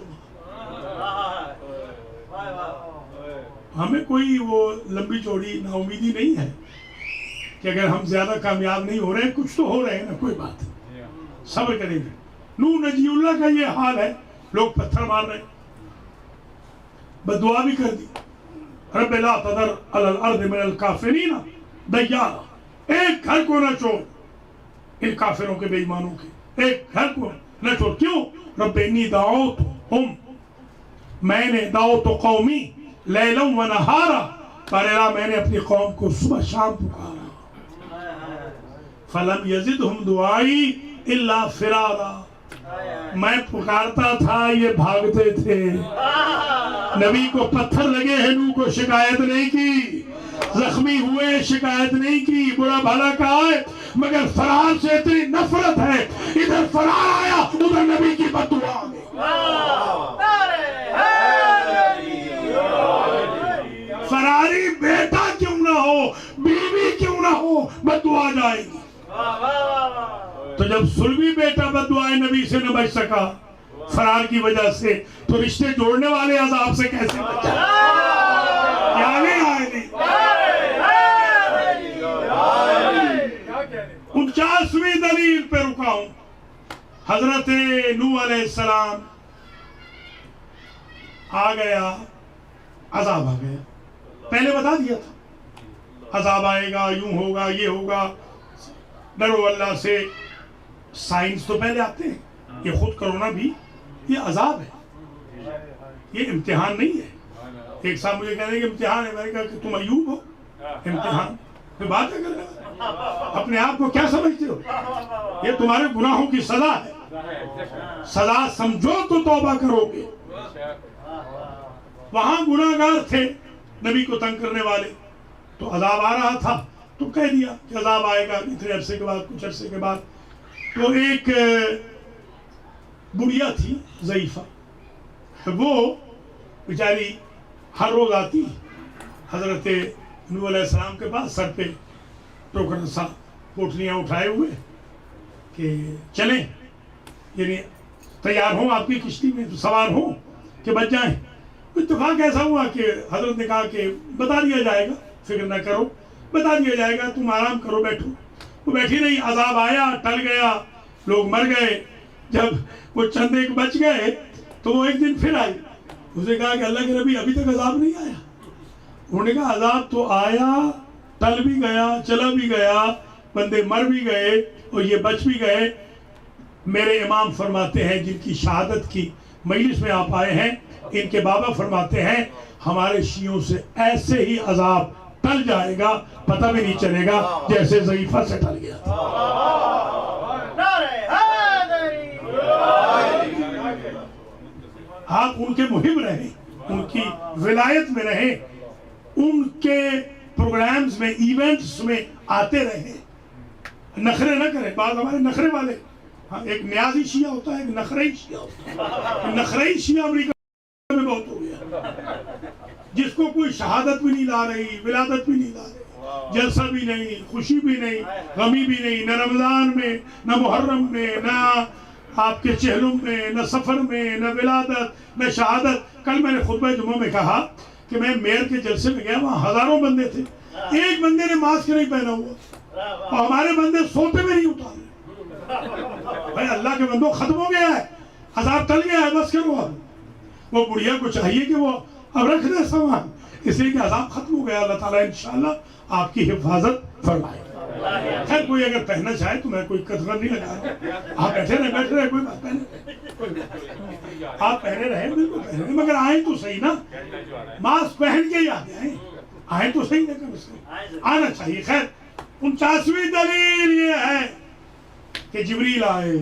ہمیں کوئی وہ لمبی چوڑی نا امیدی نہیں ہے کہ اگر ہم زیادہ کامیاب نہیں ہو رہے ہیں, کچھ تو ہو رہے ہیں نا, کوئی بات نہیں, صبر کریں گے. نوح نجی اللہ کا یہ حال ہے, لوگ پتھر مار رہے ہیں, بددعا بھی کر دی, رب لا تذر علی الارض من الکافرین دیارا, ایک گھر کو نہ چھوڑ ان کافروں کے بے ایمانوں کے, ایک گھر کو نہ چھوڑ. کیوں؟ رب انی دعوتہم, میں نے دعوت قومی لیلا و نہارا, پرلا میں نے اپنی قوم کو صبح شام پکارا. فلم یزدہم دعائی الا فرارا, میں پکارتا تھا یہ بھاگتے تھے. نبی کو پتھر لگے ہیں, نوح کو شکایت نہیں کی, زخمی ہوئے شکایت نہیں کی, برا بھلا کہا ہے, مگر فرار سے اتنی نفرت ہے, ادھر فرار آیا ادھر نبی کی بددعا آ گئی. فراری بیٹا کیوں نہ ہو, بیوی کیوں نہ ہو, بددعا جائے گی. تو جب سلمی بیٹا بددعائے نبی سے نہ بچ سکا فرار کی وجہ سے, تو رشتے جوڑنے والے عذاب سے کیسے بچا؟ کیا نہیں آئے نہیں. 49ویں دلیل پہ رکا ہوں. حضرت نوح علیہ السلام آ گیا, عذاب آ گیا. پہلے بتا دیا تھا عذاب آئے گا, یوں ہوگا, یہ ہوگا, ڈرو اللہ سے. سائنس تو پہلے آتے ہیں, یہ خود کرونا بھی یہ عذاب ہے, یہ امتحان نہیں ہے. ایک صاحب مجھے کہہ رہے کہ امتحان ہے, میں نے کہا کہ تم ایوب ہو, امتحان پھر بات ہے کر رہے ہو, اپنے آپ کو کیا سمجھتے ہو؟ یہ تمہارے گناہوں کی سزا ہے, سزا سمجھو تو توبہ کرو گے. وہاں گناہگار تھے نبی کو تنگ کرنے والے, تو عذاب آ رہا تھا تو کہہ دیا کہ عذاب آئے گا اتنے عرصے کے بعد, کچھ عرصے کے بعد. تو ایک بڑھیا تھی ضعیفہ, وہ بیچاری ہر روز آتی حضرت نوح علیہ السلام کے پاس, سر پہ ٹوکر سا پوٹلیاں اٹھائے ہوئے کہ چلیں, یعنی تیار ہوں آپ کی کشتی میں, تو سوار ہوں کہ بچ جائیں. اتفاق ایسا ہوا کہ حضرت نے کہا کہ بتا دیا جائے گا, فکر نہ کرو, بتا دیا جائے گا, تم آرام کرو, بیٹھو. وہ بیٹھی نہیں, عذاب آیا, ٹل گیا, لوگ مر گئے. جب وہ چند ایک بچ گئے تو وہ ایک دن پھر آئی. اس نے کہا کہ اللہ کے نبی ابھی تک عذاب نہیں آیا. انہوں نے کہا عذاب تو آیا, ٹل بھی گیا, چلا بھی گیا, بندے مر بھی گئے اور یہ بچ بھی گئے. میرے امام فرماتے ہیں, جن کی شہادت کی مجلس میں آپ آئے ہیں, ان کے بابا فرماتے ہیں ہمارے شیعوں سے ایسے ہی عذاب ٹل جائے گا, پتہ بھی نہیں چلے گا جیسے ضعیفہ سے ٹل گیا. آپ ان کے محب رہیں, ان کی ولایت میں رہیں, ان کے پروگرامز میں, ایونٹس میں آتے رہیں, نخرے نہ کریں. بعض ہمارے نخرے والے, ہاں ایک نیازی شیعہ ہوتا ہے, ایک نخرئی شیعہ ہوتا ہے. نخرئی شیعہ امریکہ میں بہت ہو گیا, جس کو کوئی شہادت بھی نہیں لا رہی, ولادت بھی نہیں لا رہی, جلسہ بھی نہیں, خوشی بھی نہیں, غمی بھی نہیں, نہ رمضان میں, نہ محرم میں, نہ آپ کے چہلم میں, نہ سفر میں, نہ ولادت, نہ شہادت. کل میں نے خطبہ جمعہ میں کہا کہ میں میئر کے جلسے میں گیا, وہاں ہزاروں بندے تھے, ایک بندے نے ماسک نہیں پہنا ہوا, اور ہمارے بندے سوتے میں نہیں اتارے. بھائی اللہ کے بندوں, ختم ہو گیا ہے, عذاب ٹل گیا ہے, بس کرو. اب وہ بڑھیا کو چاہیے کہ وہ اب رکھ دے سامان, اس لیے کہ عذاب ختم ہو گیا. اللہ تعالیٰ انشاءاللہ آپ کی حفاظت فرمائے. خیر کوئی اگر پہننا چاہے تو میں کوئی قدر نہیں لگا رہا, آپ بیٹھے رہے, کوئی بات پہنے, آپ پہنے رہے, بالکل پہنے رہے, مگر آئیں تو صحیح نا, ماسک پہن کے ہی آگے آئیں تو صحیح, نہ کر آنا چاہیے. خیر 49ویں دلیل یہ ہے کہ جبریل آئے,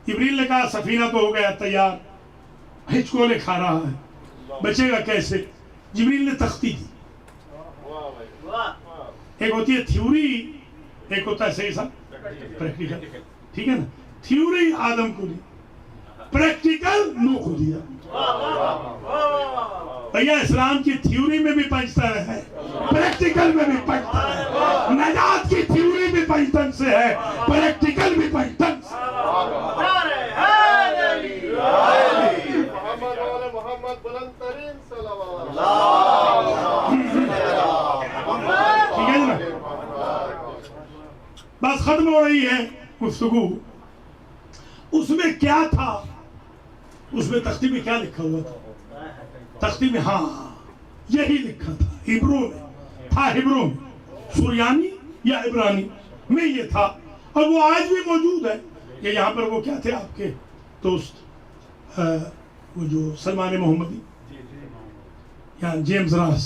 جبریل نے کہا سفینہ تو ہو گیا تیار، ہچکولے کھا رہا ہے، بچے گا کیسے؟ جبریل نے تختی دی. ایک ہوتی ہے تھیوری، ایک ہوتا ہے صحیح صاحب پریکٹیکل. ٹھیک ہے نا؟ تھیوری آدم کو دی، پریکٹیکل نوح کو دیا. بھیا اسلام کی تھیوری میں بھی پنجتن ہے، پریکٹیکل میں بھی پنجتن ہے. نجات کی تھیوری بھی پنجتن سے ہے، پریکٹیکل بھی پنجتن سے. محمد بلند ترین صلوات. ٹھیک ہے نا؟ بس ختم ہو رہی ہے گفتگو. اس میں کیا تھا؟ اس میں تختی میں کیا لکھا ہوا تھا؟ تختی میں ہاں یہی لکھا تھا، ہبرو میں تھا، ہبرو میں، سوریانی یا عبرانی میں یہ تھا، اور وہ آج بھی موجود ہے. یہ یہاں پر وہ کیا تھے آپ کے دوست، وہ جو سلمان محمدی یا جیمز راس،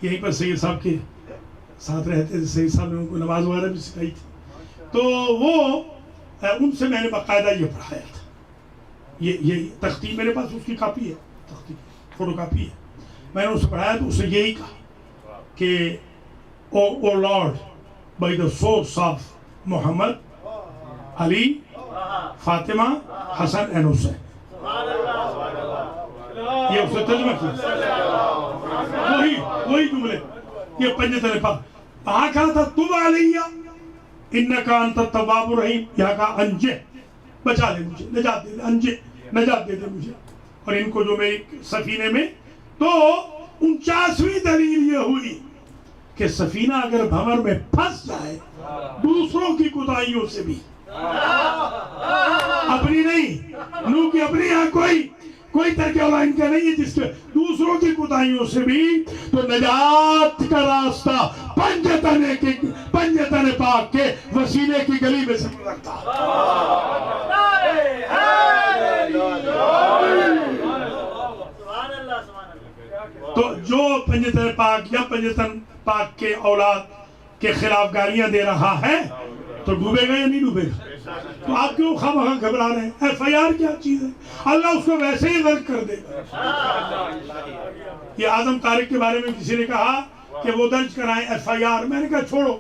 یہیں پر سید صاحب کے ساتھ رہتے تھے. سید صاحب نے ان کو نماز وغیرہ بھی سکھائی تھی. تو وہ ان سے میں نے باقاعدہ یہ پڑھایا تھا. یہ تختی میرے پاس اس کی کاپی ہے، تختی فوٹو کاپی ہے. میں نے اسے پڑھایا تو اسے یہی کہا کہ O Lord, by the source of Muhammad, Ali, Fatima, Hassan and Hussain. یہ اس نے ترجمہ کیا، وہی جملے. یہ پنجتن پاک. وہاں کہا تھا تب علیہ انکا انت التواب الرحیم، یہاں کہا انجے، بچا لے مجھے، نجات دے دے، انجے نجات دے دے مجھے اور ان کو جو میری سفینے میں. تو 49ویں دلیل یہ ہوئی کہ سفینہ اگر بھنور میں پھنس جائے دوسروں کی کوتاہیوں سے بھی، اپنی نہیں، نوح کی اپنی یہاں کوئی ترک اولا ان کا نہیں ہے، جس کے دوسروں کی کوتاہیوں سے بھی، تو نجات کا راستہ پنجتن پاک کے وسیلے کی گلی میں سے گزرتا. تو جو پنجتن پاک یا پنجتن پاک کے اولاد کے خلاف گالیاں دے رہا ہے تو ڈوبے گا یا نہیں ڈوبے گا؟ تو آپ کیوں خواہ گھبرا رہے ہیں؟ ایف آئی آر کیا چیز ہے؟ اللہ اس کو ویسے ہی غرق کر دے گا. یہ اعظم طارق کے بارے میں کسی نے کہا کہ وہ درج کرائیں ایف آئی آر. میں نے کہا چھوڑو،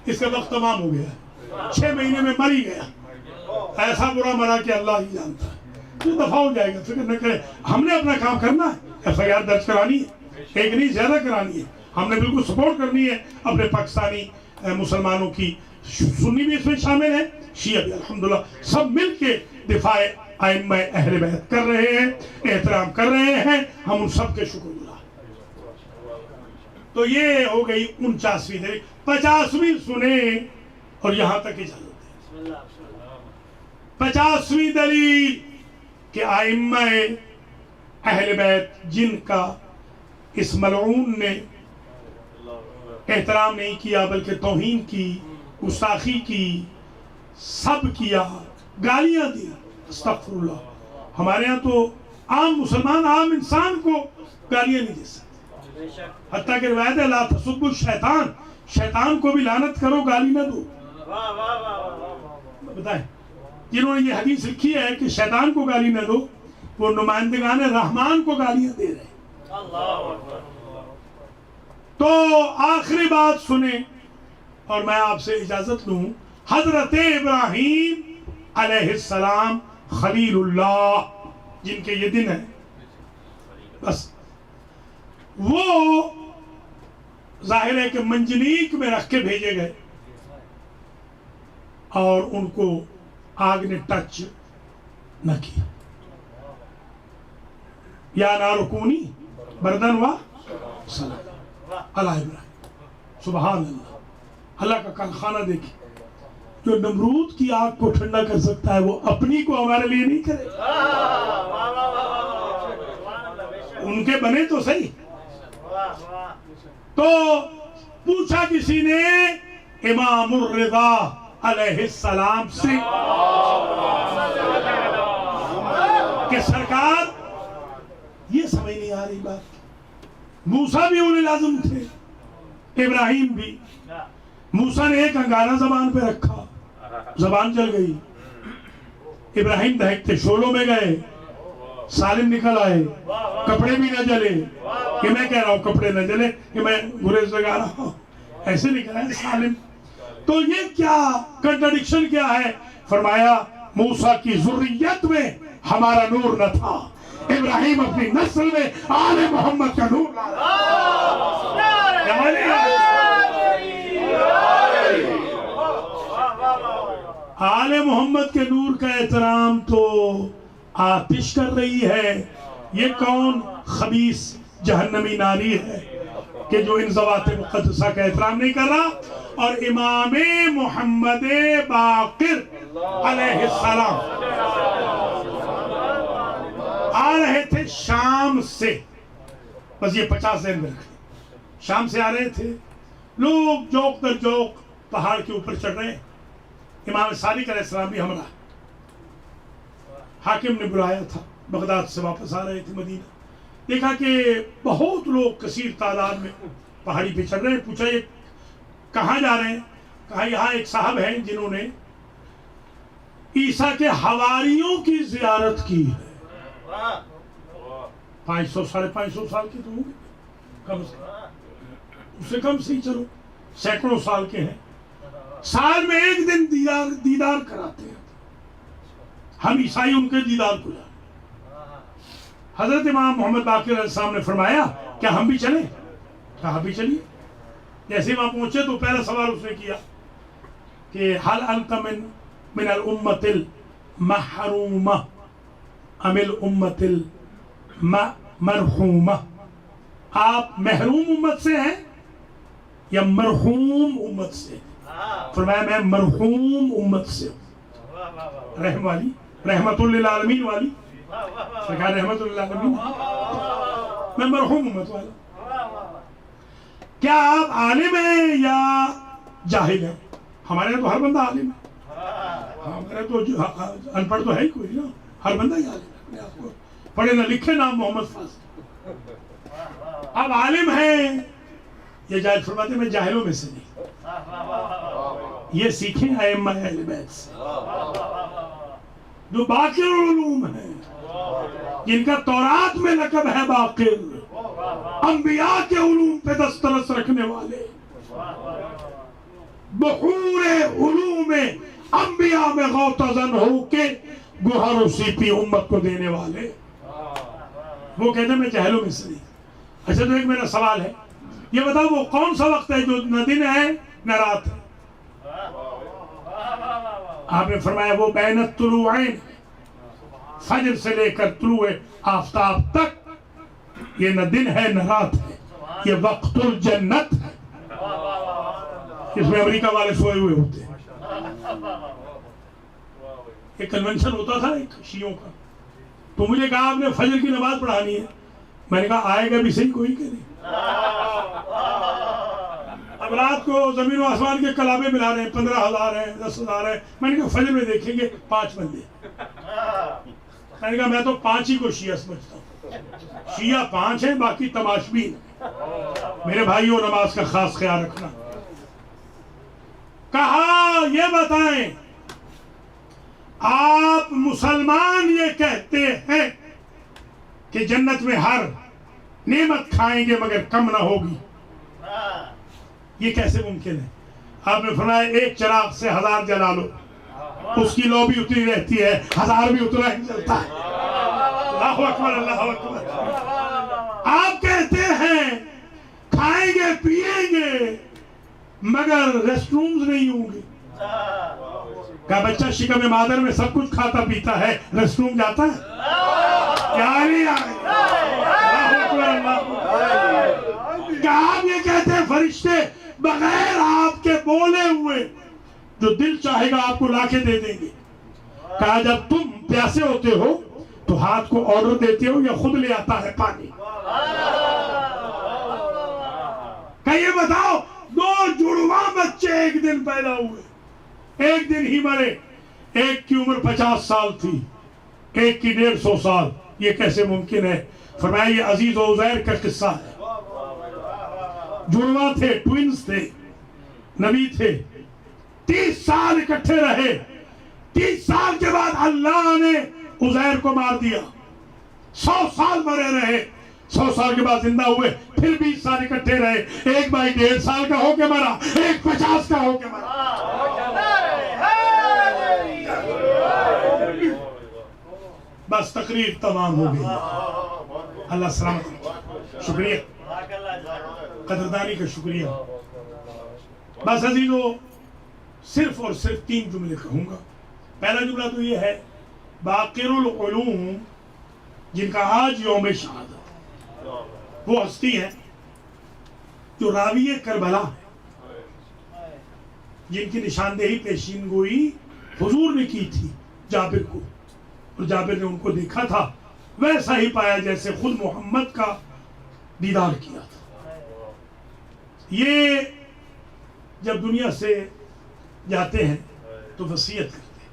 اس کا وقت تمام ہو گیا، 6 مہینے میں مر ہی گیا. ایسا برا مرا کہ اللہ ہی جانتا ہے. تو دفعہ ہو جائے گا، فکر نہ کریں. ہم نے اپنا کام کرنا ہے، ایف آئی آر درج کرانی ہے، ایک نہیں زیادہ کرانی ہے. ہم نے بالکل سپورٹ کرنی ہے اپنے پاکستانی مسلمانوں کی. سنی بھی اس میں شامل ہیں، شیعہ بھی، الحمدللہ سب مل کے دفاع ائمہ اہل بیت کر رہے ہیں، احترام کر رہے ہیں. ہم ان سب کے شکر گزار. تو یہ ہو گئی 49ویں دلیل. 50ویں سنیں اور یہاں تک اجازت ہے. 50ویں دلیل کہ ائمہ اہل بیت جن کا اس ملعون نے احترام نہیں کیا بلکہ توہین کی، گستاخی کی، سب کیا، گالیاں دی، استغفر اللہ. ہمارے ہاں تو عام مسلمان، عام انسان کو گالیاں نہیں دے سکتے. حتیٰ کہ روایت ہے لا تسبوا الشیطان، شیطان کو بھی لعنت کرو، گالی نہ دو. بتائیں جنہوں نے یہ حدیث لکھی ہے کہ شیطان کو گالی نہ دو، وہ نمائندگان رحمان کو گالیاں دے رہے ہیں. تو آخری بات سنیں اور میں آپ سے اجازت لوں. حضرت ابراہیم علیہ السلام خلیل اللہ، جن کے یہ دن ہے، بس وہ ظاہر ہے کہ منجنیق میں رکھ کے بھیجے گئے اور ان کو آگ نے ٹچ نہ کیا. یا نار کونی بردن و سلام علی ابراہیم. سبحان اللہ. اللہ کا کارخانہ دیکھیں، جو نمرود کی آگ کو ٹھنڈا کر سکتا ہے وہ اپنی کو ہمارے لیے نہیں کرے. ان کے بنے تو صحیح. تو پوچھا کسی نے امام الرضا علیہ السلام سے کہ سرکار یہ سمجھ نہیں آ رہی بات. موسیٰ بھی انہیں لازم تھے، ابراہیم بھی. موسیٰ نے ایک انگارہ زبان پہ رکھا، زبان چل گئی. ابراہیم دہکتے شولوں میں گئے، سالم نکل آئے، کپڑے بھی نہ جلے، کہ میں کہہ رہا ہوں کپڑے نہ جلے کہ میں گریز لگا رہا ہوں، ایسے نکل آئے سالم۔ تو یہ کیا کنٹرڈکشن کیا ہے؟ فرمایا موسیٰ کی ذریت میں ہمارا نور نہ تھا، ابراہیم اپنی نسل میں آل محمد کا نور آل محمد کے نور کا احترام تو آتش کر رہی ہے۔ یہ کون خبیث جہنمی ناری ہے کہ جو ان ذوات مقدسہ کا احترام نہیں کر رہا؟ اور امام محمد باقر علیہ السلام آ رہے تھے شام سے، بس یہ 50 دن میں رکھیں، شام سے آ رہے تھے، لوگ جوک در جوک پہاڑ کے اوپر چڑھ رہے ہیں، امام صادق علیہ السلام بھی ہمراہ، حاکم نے بلایا تھا، بغداد سے واپس آ رہے تھے مدینہ، دیکھا کہ بہت لوگ کثیر تعداد میں پہاڑی پہ چڑھ رہے ہیں، پوچھا یہ کہاں جا رہے ہیں؟ کہا یہاں ایک صاحب ہیں جنہوں نے عیسیٰ کے حواریوں کی زیارت کی ہے، 500 550 سال کے تو ہوں گے کم سے کم، اس سے کم سے ہی چلو سینکڑوں سال کے ہیں، سال میں ایک دن دیدار کراتے ہیں، ہم عیسائی ان کے دیدار کو جانے۔ حضرت امام محمد باقر علیہ السلام نے فرمایا کیا ہم بھی چلیں؟ کہا بھی چلیے۔ جیسے وہاں پہنچے تو پہلا سوال اس نے کیا کہ حل انت من الامت المحرومہ ام الامت المرحومہ، آپ محروم امت سے ہیں یا مرحوم امت سے؟ فرمایا میں مرحوم امت سے ہوں، رحم والی، رحمت للعالمین والی، کہا رحمت للعالمین، میں مرحوم امت والا۔ کیا آپ عالم ہیں یا جاہل ہیں؟ ہمارے یہاں تو ہر بندہ عالم ہے، ہمارے تو ان پڑھ تو ہے ہی کوئی نا، ہر بندہ ہی عالم ہے، پڑھے نہ لکھے نام محمد فاضل۔ آپ عالم ہیں یا جاہل؟ فرماتے میں جاہلوں میں سے نہیں، یہ سیکھیں ائمہ اہل بیت سے جو باقر العلوم ہیں، جن کا تورات میں لقب ہے باقر، انبیاء کے علوم پہ دسترس رکھنے والے، بحور علوم انبیاء میں غوطہ-زن ہو کے گوہر و سیپی امت کو دینے والے، وہ کہتے ہیں میں جاہلوں میں سے نہیں۔ اچھا تو ایک میرا سوال ہے، یہ بتاؤ وہ کون سا وقت ہے جو نہ دن ہے نہ رات ہے؟ آپ نے فرمایا وہ بین الطلوعین، فجر سے لے کر طلوع آفتاب تک، یہ نہ دن ہے نہ رات ہے، یہ وقت الجنت ہے، اس میں امریکہ والے سوئے ہوئے ہوتے ہیں۔ ایک کنونشن ہوتا تھا ایک شیعوں کا، تو مجھے کہا آپ نے فجر کی نماز پڑھانی ہے، میں نے کہا آئے گا بھی صحیح کوئی کہ نہیں، اب رات کو زمین و آسمان کے کلابے ملا رہے ہیں، 15,000 ہیں، 10,000 ہیں، میں نے کہا فجر میں دیکھیں گے 5 بندے، میں نے کہا میں تو 5 ہی کو شیعہ سمجھتا ہوں، شیعہ 5 ہیں باقی تماشبین، میرے بھائیوں نماز کا خاص خیال رکھنا۔ کہا یہ بتائیں آپ مسلمان یہ کہتے ہیں کہ جنت میں ہر نعمت کھائیں گے مگر کم نہ ہوگی، یہ کیسے ممکن ہے؟ آپ نے فرمایا ایک چراغ سے 1000 جلا لو، اس کی لو بھی اتنی رہتی ہے، 1000 بھی اتنا ہی جلتا ہے۔ اللہ اکبر، اللہ اکبر۔ آپ کہتے ہیں کھائیں گے پیئیں گے مگر ریسٹ رومز نہیں ہوں گے، کہا بچہ شکم مادر میں سب کچھ کھاتا پیتا ہے، ریسٹ روم جاتا ہے؟ کیا نہیں آئے؟ اللہ اکبر، اللہ اکبر۔ کیا آپ یہ کہتے ہیں فرشتے بغیر آپ کے بولے ہوئے جو دل چاہے گا آپ کو لا کے دے دیں گے؟ کہا جب تم پیاسے ہوتے ہو تو ہاتھ کو آرڈر دیتے ہو یا خود لے آتا ہے پانی؟ کہ یہ بتاؤ 2 جڑواں بچے ایک دن پیدا ہوئے، ایک دن ہی مرے، ایک کی عمر 50 سال تھی، ایک کی 150 سال، یہ کیسے ممکن ہے؟ فرمایا یہ عزیز و عزیر کا قصہ ہے، جڑواں تھے، ٹوئنز تھے، نبی تھے، 30 سال اکٹھے رہے، 30 سال کے بعد اللہ نے عزیر کو مار دیا، 100 سال مرے رہے، 100 سال کے بعد زندہ ہوئے، پھر 20 سال اکٹھے رہے، ایک بھائی 1.5 سال کا ہو کے مرا، ایک 50 کا ہو کے مرا۔ بس تقریر تمام ہو گئی۔ اللہ سلامت، شکریہ، قدردانی کا شکریہ۔ بس عزیزو، صرف اور صرف 3 جملے کہوں گا۔ پہلا جملہ تو یہ ہے، باقر العلوم جن کا آج یوم شہادت، وہ ہستی ہے جو راوی کربلا ہے، جن کی نشاندہی پیشین گوئی حضور نے کی تھی جابر کو، اور جابر نے ان کو دیکھا تھا ویسا ہی پایا جیسے خود محمد کا دیدار کیا تھا۔ یہ جب دنیا سے جاتے ہیں تو وصیت کرتے ہیں،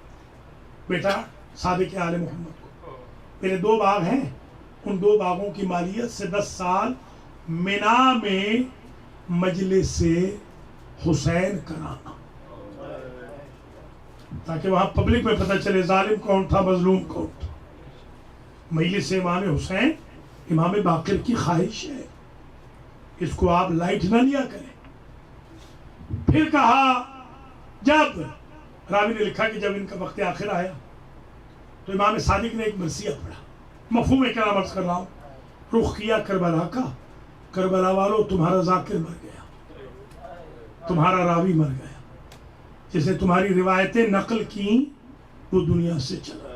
بیٹا صادق آل محمد کو، میرے 2 باغ ہیں، ان 2 باغوں کی مالیت سے 10 سال منا میں مجلس حسین کرانا، تاکہ وہاں پبلک میں پتہ چلے ظالم کون تھا، مظلوم کون تھا۔ مجلس امام حسین امام باقر کی خواہش ہے، اس کو آپ لائٹ نہ لیا کریں۔ پھر کہا، جب راوی نے لکھا کہ جب ان کا وقت آخر آیا تو امام صادق نے ایک مرثیہ پڑھا، مفہوم کلام عرض کر رہا ہوں، رخ کیا کربلا کا، کربلا والو تمہارا ذاکر مر گیا، تمہارا راوی مر گیا، جسے تمہاری روایتیں نقل کی وہ دنیا سے چلا۔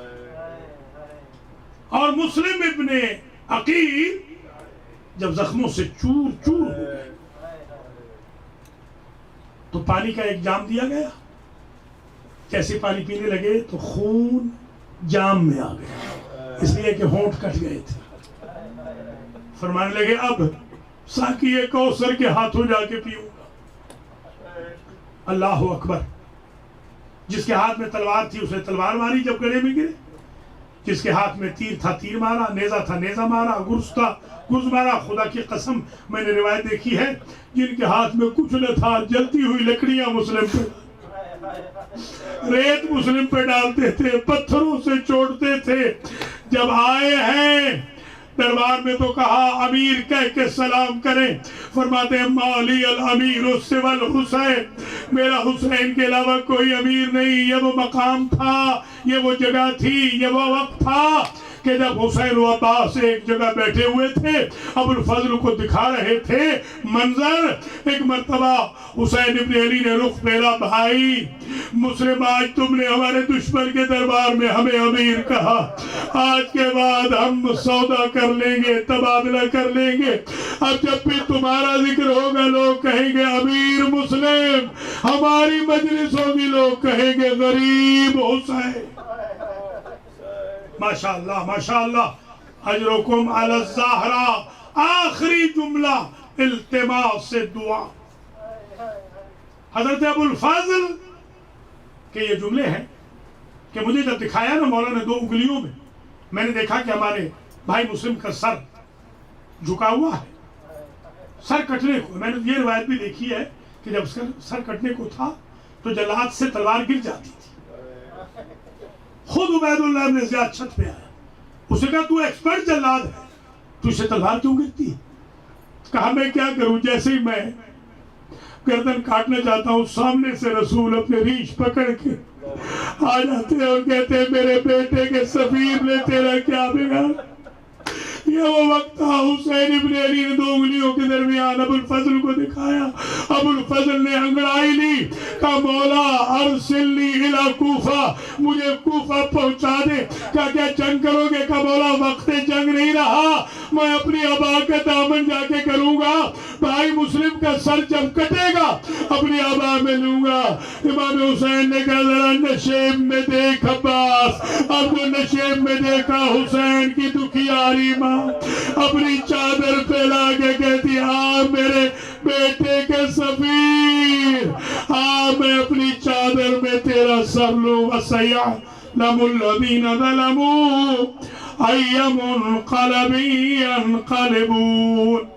اور مسلم ابن عقیل جب زخموں سے چور چور ہو گئے تو پانی کا ایک جام دیا گیا، جیسے پانی پینے لگے تو خون جام میں آ گیا، اس لیے کہ ہونٹ کٹ گئے تھے۔ فرمانے لگے اب ساقی کوثر کے ہاتھوں جا کے پیوں گا۔ اللہ اکبر۔ جس کے ہاتھ میں تلوار تھی اسے تلوار ماری جب گلے میں گرے، جس کے ہاتھ میں تیر تھا تیر مارا، نیزہ تھا نیزہ مارا، گرز تھا گرز مارا۔ خدا کی قسم میں نے روایت دیکھی ہے، جن کے ہاتھ میں کچھ نہ تھا جلتی ہوئی لکڑیاں مسلم پہ، ریت مسلم پہ ڈالتے تھے، پتھروں سے چوڑتے تھے۔ جب آئے ہیں دربار میں تو کہا امیر کہہ کے سلام کریں، فرماتے ہیں مالی الامیر سوى الحسین، میرا حسین کے علاوہ کوئی امیر نہیں۔ یہ وہ مقام تھا، یہ وہ جگہ تھی، یہ وہ وقت تھا کہ جب حسین و عباس ایک جگہ بیٹھے ہوئے تھے، ابو الفضل کو دکھا رہے تھے منظر۔ ایک مرتبہ حسین ابن علی نے رخ پھیرا، بھائی مسلم آج تم نے ہمارے دشمن کے دربار میں ہمیں امیر کہا، آج کے بعد ہم سودا کر لیں گے، تبادلہ کر لیں گے۔ اب جب بھی تمہارا ذکر ہوگا لوگ کہیں گے امیر مسلم، ہماری مجلس ہوگی لوگ کہیں گے غریب حسین۔ ماشاءاللہ ماشاءاللہ، اجرکم علی الزہرا۔ آخری جملہ التماس سے دعا۔ حضرت ابو الفضل کے یہ جملے ہیں کہ مجھے جب دکھایا نا مولا نے 2 انگلیوں میں نے دیکھا کہ ہمارے بھائی مسلم کا سر جھکا ہوا ہے، سر کٹنے کو۔ میں نے یہ روایت بھی دیکھی ہے کہ جب سر کٹنے کو تھا تو جلاد سے تلوار گر جاتی تھی۔ خود عبید اللہ ابن زیاد چھت پہ آیا، اسے کہا تو ایکسپرٹ جلاد ہے، تو اسے تلوار کیوں گرتی ہے؟ کہا میں کیا کروں، جیسے ہی میں گردن کاٹنا چاہتا ہوں سامنے سے رسول اپنے ریش پکڑ کے آ جاتے ہیں اور کہتے ہیں میرے بیٹے کے سفیر نے تیرا کیا بگاڑا۔ یہ وہ وقت تھا، حسین ابن علی نے 2 انگلیوں کے درمیان ابو الفضل کو دکھایا۔ ابو الفضل نے انگڑائی لی، کہا مولا ارسلنی الی کوفہ، مجھے کوفہ پہنچا دے۔ کہا کیا جنگ کرو گے؟ کہا مولا وقت جنگ نہیں رہا، میں اپنی آبا کا دامن جا کے کروں گا، بھائی مسلم کا سر جب کٹے گا اپنی آبا میں لوں گا۔ امام حسین نے کہا ذرا نشیب میں دیکھ عباس۔ اب جو نشیب میں دیکھا حسین کی دکھیاری ماں اپنی چادر پھیلا کے کہتی میرے بیٹے کے سفیر، میں اپنی چادر میں تیرا سر لوں۔ وَسَيَعْلَمُ الَّذِينَ ظَلَمُوا أَيَّ مُنْقَلَبٍ يَنْقَلِبُونَ۔